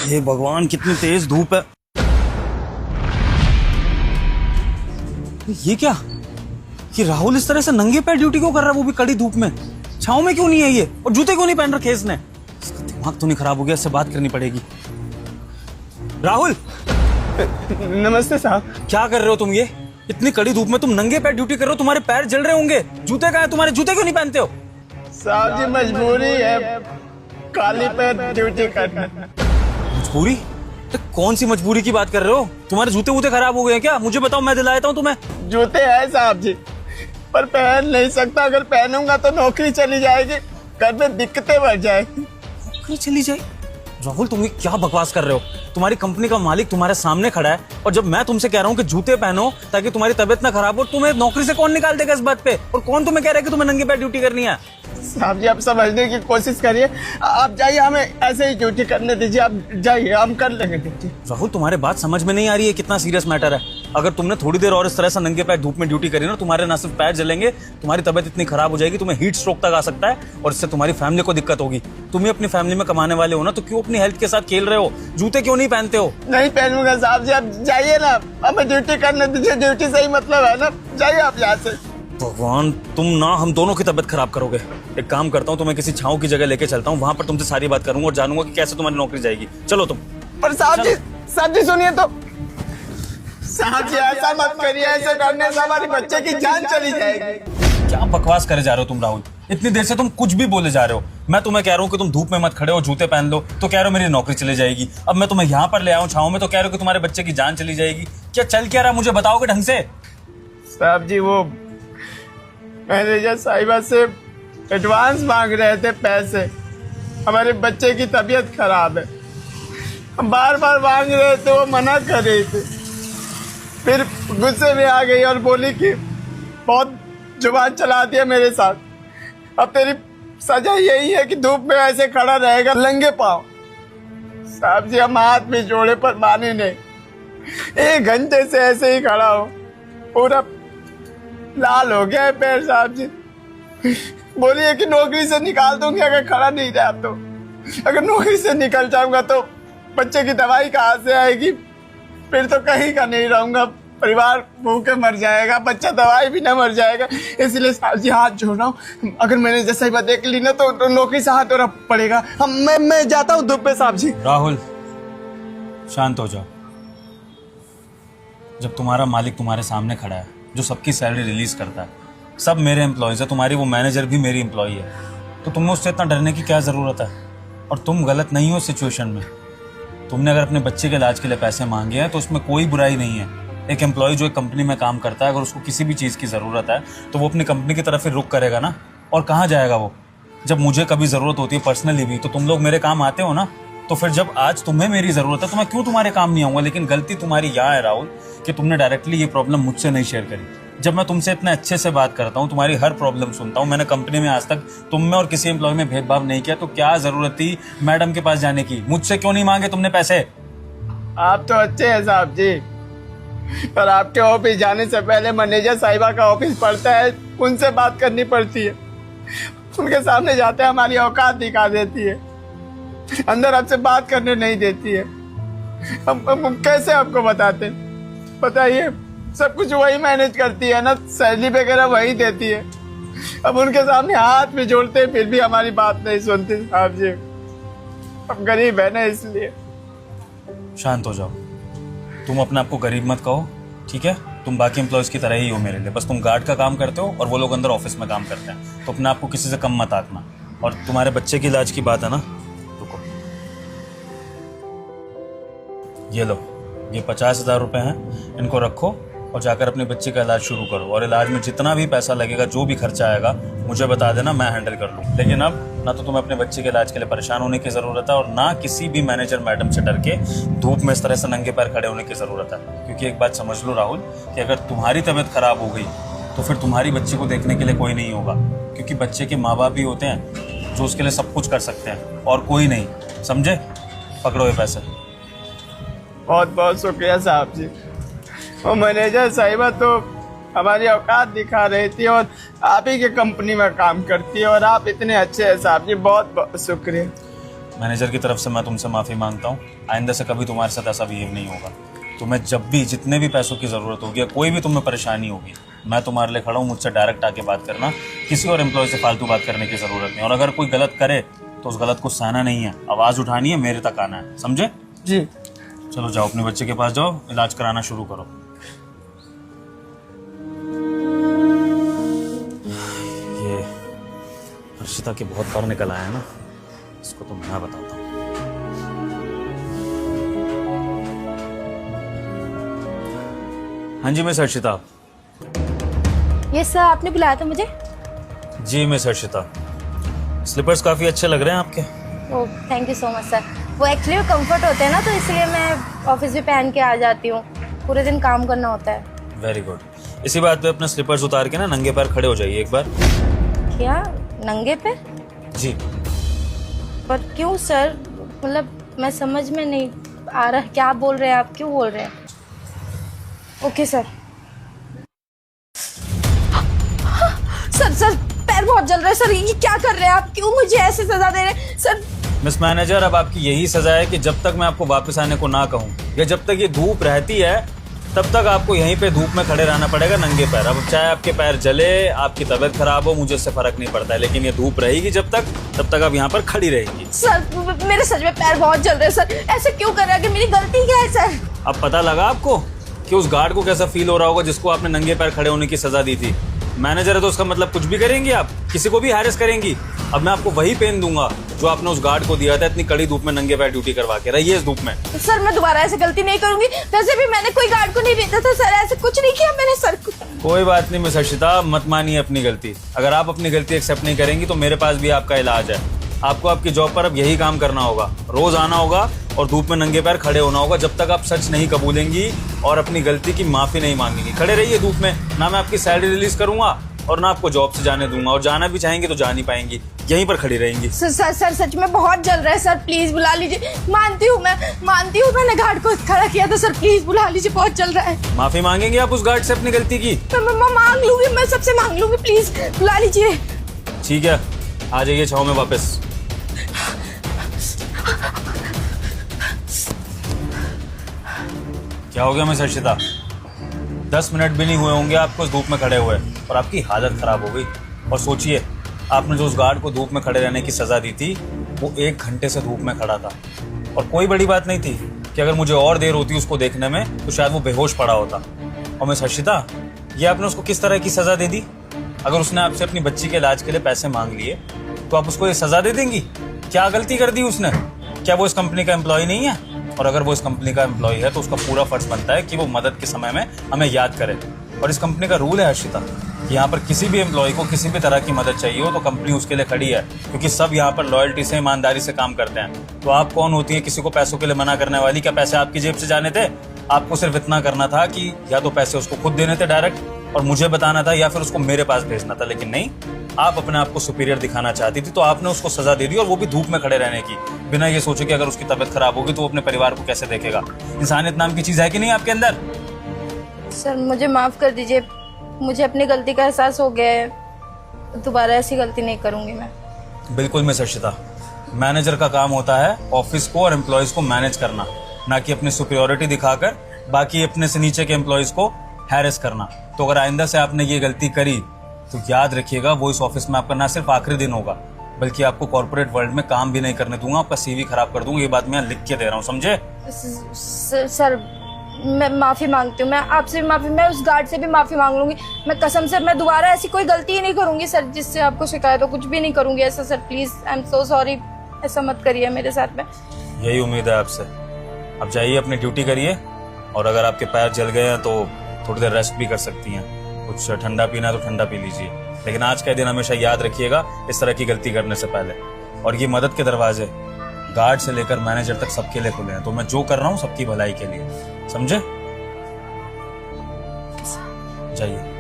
हे भगवान, कितनी तेज धूप है। ये क्या, कि राहुल इस तरह से नंगे पैर ड्यूटी क्यों कर रहा है, वो भी कड़ी धूप में। छांव में क्यों नहीं है ये, और जूते क्यों नहीं पहन रखे इसने। इसका दिमाग तो नहीं खराब हो गया, इससे बात करनी पड़ेगी। राहुल, नमस्ते साहब। क्या कर रहे हो तुम ये? इतनी कड़ी धूप में तुम नंगे पैर ड्यूटी कर रहे हो, तुम्हारे पैर जल रहे होंगे। जूते कहाँ है तुम्हारे, जूते क्यों नहीं पहनते हो? साहब जी मजबूरी है, काली पैर ड्यूटी करना। मजबूरी? तो कौन सी मजबूरी की बात कर रहे हो? तुम्हारे जूते वूते खराब हो गए हैं क्या? मुझे बताओ, मैं दिलाता हूँ तुम्हें। जूते हैं साहब जी, पर पहन नहीं सकता। अगर पहनूंगा तो नौकरी चली जाएगी, घर में दिक्कतें बढ़ जाएगी। नौकरी चली जाए? राहुल, तुम ये क्या बकवास कर रहे हो? तुम्हारी कंपनी का मालिक तुम्हारे सामने खड़ा है, और जब मैं तुमसे कह रहा हूँ कि जूते पहनो ताकि तुम्हारी तबीयत ना खराब हो, तुम्हें नौकरी से कौन निकाल देगा इस बात पे? और कौन तुम्हें कह रहा है कि तुम्हें नंगे पैर ड्यूटी करनी है? साहब जी आप समझने की कोशिश करिए। आप जाइए, हमें ऐसे ही ड्यूटी करने दीजिए। आप जाइए, हम कर लेंगे ड्यूटी। राहुल, तुम्हारे बात समझ में नहीं आ रही है कितना सीरियस मैटर है। अगर तुमने थोड़ी देर और इस तरह से नंगे पैर धूप में ड्यूटी करी ना, तुम्हारे ना सिर्फ पैर जलेंगे, तुम्हारी तबीयत इतनी खराब हो जाएगी, तुम्हें हीट स्ट्रोक तक आ सकता है, और इससे तुम्हारी फैमिली को दिक्कत होगी। तुम ही अपनी फैमिली में कमाने वाले हो ना, तो क्यों अपनी हेल्थ के साथ खेल रहे हो? जूते क्यों नहीं पहनते हो? नहीं पहनूंगा साहब जी, आप जाइए ना, हमें ड्यूटी करने दीजिए। ड्यूटी से ही मतलब है ना, जाइए आप यहाँ से। भगवान, तुम ना हम दोनों की तबीयत खराब करोगे। एक काम करता हूँ, तुम्हें किसी छांव की जगह लेके चलता हूँ, वहां पर तुमसे सारी बात करूंगा और जानूंगा कि कैसे तुम्हारी नौकरी जाएगी। चलो तुम। पर साहब जी सुनिए तो। साहब जी ऐसा मत करिए, ऐसे करने से हमारे बच्चे की जान चली जाएगी। क्या बकवास करे जा रहे हो तुम राहुल? इतनी देर से तुम कुछ भी बोले जा रहे हो। मैं तुम्हें कह रहा हूँ कि तुम धूप में मत खड़े हो, जूते पहन लो, तो कह रहे हो मेरी नौकरी चली जाएगी। अब मैं तुम्हें यहाँ पर ले आऊँ छांव में, तो कह रहे हो कि तुम्हारे बच्चे की जान चली जाएगी। क्या चल क्या रहा, मुझे बताओगे ढंग से? साहब जी वो मैनेजर साहिबा से एडवांस मांग रहे थे पैसे। हमारे बच्चे की तबीयत खराब है, हम बार बार मांग रहे थे, वो मना कर रही थी। फिर गुस्से में आ गई और बोली कि बहुत जुबान चला दिया मेरे साथ, अब तेरी सजा यही है कि धूप में ऐसे खड़ा रहेगा नंगे पाँव। साहब जी हम हाथ भी जोड़े पर माने नहीं। 1 घंटे से ऐसे ही खड़ा हो, पूरा लाल हो गया है पैर। साहब जी बोलिए कि नौकरी से निकाल दूंगी अगर खड़ा नहीं रहा तो। अगर नौकरी से निकल जाऊंगा तो बच्चे की दवाई कहाँ से आएगी? फिर तो कहीं का नहीं रहूंगा, परिवार भूखे मर जाएगा, बच्चा दवाई भी ना मर जाएगा। इसलिए साहब जी हाथ जोड़ रहा हूँ। अगर मैंने जैसा ही देख ली ना तो नौकरी से हाथ धोना पड़ेगा। मैं जाता हूँ धूप पे। साहब जी राहुल, शांत हो जाओ। जब तुम्हारा मालिक तुम्हारे सामने खड़ा है, जो सबकी सैलरी रिलीज करता है, सब मेरे एम्प्लॉयज है, तुम्हारी वो मैनेजर भी मेरी एम्प्लॉई है, तो तुम्हें उससे इतना डरने की क्या ज़रूरत है? और तुम गलत नहीं हो सिचुएशन में। तुमने अगर अपने बच्चे के इलाज के लिए पैसे मांगे हैं तो उसमें कोई बुराई नहीं है। एक एम्प्लॉय जो एक कंपनी में काम करता है, अगर उसको किसी भी चीज़ की ज़रूरत है तो वो अपनी कंपनी की तरफ ही रुख करेगा ना। और कहाँ जाएगा वो? जब मुझे कभी ज़रूरत होती है पर्सनली भी, तो तुम लोग मेरे काम आते हो ना। तो फिर जब आज तुम्हें मेरी ज़रूरत है तो मैं क्यों तुम्हारे काम नहीं आऊँगा? लेकिन गलती तुम्हारी यहाँ है राहुल कि तुमने डायरेक्टली ये प्रॉब्लम मुझसे नहीं शेयर करी। जब मैं तुमसे इतने अच्छे से बात करता हूँ, तुम्हारी हर प्रॉब्लम सुनता हूँ, मैंने कंपनी में आज तक तुम में और किसी एम्प्लॉय में भेदभाव नहीं किया, तो क्या ज़रूरत थी मैडम के पास जाने की? मुझसे क्यों नहीं मांगे तुमने पैसे? आप तो अच्छे हैं साहब जी, पर आपके ऑफिस जाने से पहले मैनेजर साहिबा का ऑफिस पड़ता है, उनसे बात करनी पड़ती है। उनके सामने जाते हैं हमारी औकात दिखा देती है, अंदर आपसे बात करने नहीं देती है। हम कैसे आपको बताते? बताइए, सब कुछ वही मैनेज करती है ना, सैलरी वगैरह वही देती है। अब उनके सामने हाथ भी जोड़ते हैं, फिर भी हमारी बात नहीं सुनती। साहब जी हम गरीब है ना, इसलिए। शांत हो जाओ। तुम अपने आप को गरीब मत कहो, ठीक है? तुम बाकी एम्प्लॉयज़ की तरह ही हो मेरे लिए, बस तुम गार्ड का काम करते हो और वो लोग अंदर ऑफिस में काम करते हैं, तो अपने आप को किसी से कम मत आंकना। और तुम्हारे बच्चे की इलाज की बात है ना, रुको, ये लो, ये 50,000 रुपये हैं, इनको रखो और जाकर अपने बच्चे का इलाज शुरू करो। और इलाज में जितना भी पैसा लगेगा, जो भी खर्चा आएगा, मुझे बता देना, मैं हैंडल कर लूँ। लेकिन अब ना तो तुम्हें अपने बच्चे के इलाज के लिए परेशान होने की ज़रूरत है, और ना किसी भी मैनेजर मैडम से डर के धूप में इस तरह से नंगे पैर खड़े होने की ज़रूरत है। क्योंकि एक बात समझ लो राहुल, कि अगर तुम्हारी तबीयत खराब हो गई तो फिर तुम्हारी बच्ची को देखने के लिए कोई नहीं होगा। क्योंकि बच्चे के माँ बाप ही होते हैं जो उसके लिए सब कुछ कर सकते हैं, और कोई नहीं। समझे? पकड़ो ये पैसे। बहुत बहुत शुक्रिया साहब जी। वो मैनेजर साहिबा तो हमारी औकात दिखा रही थी, और आप ही के कंपनी में काम करती है, और आप इतने अच्छे हैं साहब जी, बहुत बहुत शुक्रिया। मैनेजर की तरफ से मैं तुमसे माफ़ी मांगता हूँ। आइंदा से कभी तुम्हारे साथ ऐसा बिहेव नहीं होगा। तुम्हें जब भी जितने भी पैसों की ज़रूरत होगी या कोई भी तुम्हें परेशानी होगी, मैं तुम्हारे लिए खड़ा हूँ। मुझसे डायरेक्ट आके बात करना, किसी और एम्प्लॉय से फालतू बात करने की ज़रूरत नहीं। और अगर कोई गलत करे तो उस गलत को सहना नहीं है, आवाज़ उठानी है, मेरे तक आना है, समझे? जी। चलो जाओ, अपने बच्चे के पास जाओ, इलाज कराना शुरू करो। ये हर्षिता के बहुत बार निकल आया ना, इसको तो मैं बताता हूँ। हाँ जी मिस हर्षिता। यस सर, आपने बुलाया था मुझे? जी मिस हर्षिता, स्लीपर्स काफ़ी अच्छे लग रहे हैं आपके। Oh thank you so much sir. वो एक्चुअली कंफर्ट होते हैं ना, तो इसलिए मैं ऑफिस भी पहन के आ जाती हूँ, पूरे दिन काम करना होता है। Very good. इसी बात पे अपने स्लीपर्स उतार के ना नंगे पैर खड़े हो जाइए एक बार। क्या नंगे पे? जी। पर क्यों सर? मतलब मैं समझ में नहीं आ रहा, क्या बोल रहे हैं आप, क्यों बोल रहे हैं? Okay sir. सर सर पैर बहुत जल रहे हैं सर, ये क्या कर रहे हैं आप? क्यों मुझे ऐसे सजा दे रहे हैं सर? मिस मैनेजर, अब आपकी यही सजा है कि जब तक मैं आपको वापस आने को ना कहूँ या जब तक ये धूप रहती है तब तक आपको यहीं पे धूप में खड़े रहना पड़ेगा नंगे पैर। अब चाहे आपके पैर जले, आपकी तबीयत खराब हो, मुझे इससे फर्क नहीं पड़ता है, लेकिन ये धूप रहेगी जब तक, तब तक आप यहाँ पर खड़ी रहेंगी। सर मेरे सच में पैर बहुत जल रहे हैं सर, ऐसे क्यों कर रहे हैं? कि मेरी गलती क्या है सर? अब पता लगा आपको कि उस गार्ड को कैसा फील हो रहा होगा जिसको आपने नंगे पैर खड़े होने की सजा दी थी। मैनेजर है तो उसका मतलब कुछ भी करेंगी आप, किसी को भी हैरेस करेंगी। अब मैं आपको वही पेन दूंगा जो आपने उस गार्ड को दिया था, इतनी कड़ी धूप में नंगे पैर ड्यूटी करवा के। रहिए इस धूप में। सर मैं दोबारा ऐसे गलती नहीं करूंगी। वैसे भी मैंने कोई गार्ड को नहीं भेजा था सर, ऐसे कुछ नहीं किया मैंने सर। कोई बात नहीं मिस हर्षिता, मत मानिए अपनी गलती। अगर आप अपनी गलती एक्सेप्ट नहीं करेंगी तो मेरे पास भी आपका इलाज है। आपको आपकी जॉब पर अब यही काम करना होगा, रोज आना होगा और धूप में नंगे पैर खड़े होना होगा जब तक आप सच नहीं कबूलेंगी और अपनी गलती की माफी नहीं मांगेंगी। खड़े रहिए धूप में, ना मैं आपकी सैलरी रिलीज करूंगा और ना आपको जॉब से जाने दूंगा, और जाना भी चाहेंगे तो जा नहीं पाएंगी, यहीं पर खड़ी रहेंगी। सर सच में बहुत जल रहा है सर, प्लीज बुला लीजिए। मानती हूँ मैंने गार्ड को खड़ा किया था सर, प्लीज बुला लीजिए, बहुत जल रहा है। माफी मांगेंगे आप उस गार्ड से अपनी गलती की? मैं मांग लूंगी, मैं सबसे मांग लूंगी, प्लीज बुला लीजिए। ठीक है, आ जाइए छाव में वापस। क्या हो गया मिस हर्षिता? 10 मिनट भी नहीं हुए होंगे आपको इस धूप में खड़े हुए और आपकी हालत खराब हो गई। और सोचिए, आपने जो उस गार्ड को धूप में खड़े रहने की सजा दी थी वो 1 घंटे से धूप में खड़ा था, और कोई बड़ी बात नहीं थी कि अगर मुझे और देर होती उसको देखने में तो शायद वो बेहोश पड़ा होता। और मिस हर्षिता, ये आपने उसको किस तरह की सजा दे दी? अगर उसने आपसे अपनी बच्ची के इलाज के लिए पैसे मांग लिए तो आप उसको ये सजा दे देंगी? क्या गलती कर दी उसने? क्या वो इस कंपनी का एम्प्लॉय नहीं है? और अगर वो इस कंपनी का एम्प्लॉय है तो उसका पूरा फर्ज बनता है कि वो मदद के समय में हमें याद करे। और इस कंपनी का रूल है हर्षिता, यहाँ पर किसी भी एम्प्लॉय को किसी भी तरह की मदद चाहिए हो तो कंपनी उसके लिए खड़ी है, क्योंकि सब यहाँ पर लॉयल्टी से, ईमानदारी से काम करते हैं। तो आप कौन होती है किसी को पैसों के लिए मना करने वाली? क्या पैसे आपकी जेब से जाने थे? आपको सिर्फ इतना करना था कि या तो पैसे उसको खुद देने थे डायरेक्ट और मुझे बताना था, या फिर उसको मेरे पास भेजना था। लेकिन नहीं, आप अपने आप को सुपीरियर दिखाना चाहती थी, तो आपने उसको सजा दे दी, और वो भी धूप में खड़े रहने की, बिना ये सोचे कि अगर उसकी तबीयत खराब होगी तो वो अपने परिवार को कैसे देखेगा। इंसानियत नाम की चीज है कि नहीं आपके अंदर? सर मुझे माफ कर दीजिए, मुझे अपनी गलती का एहसास हो गया है, दोबारा ऐसी गलती नहीं करूंगी मैं। बिल्कुल मिस हर्षिता, मैनेजर का काम होता है ऑफिस को और एम्प्लॉयज को मैनेज करना, ना कि अपनी सुपीरियोरिटी दिखाकर बाकी अपने से नीचे के एम्प्लॉयज को हैरेस करना। तो अगर आइंदा से आपने ये गलती करी तो याद रखिएगा, वो इस ऑफिस में आपका ना सिर्फ आखिरी दिन होगा बल्कि आपको कॉर्पोरेट वर्ल्ड में काम भी नहीं करने दूंगा, आपका सीवी खराब कर दूंगा। ये बात मैं लिख के दे रहा हूँ, समझे? सर मैं माफी मांगती हूँ, मैं आपसे भी माफी, मैं उस गार्ड से भी माफी मांग लूंगी। मैं कसम से मैं दोबारा ऐसी कोई गलती ही नहीं करूंगी सर, जिससे आपको शिकायत हो, कुछ भी नहीं करूंगी ऐसा sir, please I am so sorry, ऐसा मत करिए मेरे साथ में। यही उम्मीद है आपसे। अब जाइए अपनी ड्यूटी करिए, और अगर आपके पैर जल गए हैं तो थोड़ी देर रेस्ट भी कर सकती हैं, कुछ ठंडा पीना तो ठंडा पी लीजिए। लेकिन आज का दिन हमेशा याद रखिएगा इस तरह की गलती करने से पहले। और ये मदद के दरवाजे गार्ड से लेकर मैनेजर तक सबके लिए खुले हैं, तो मैं जो कर रहा हूँ सबकी भलाई के लिए, समझे? जाइए।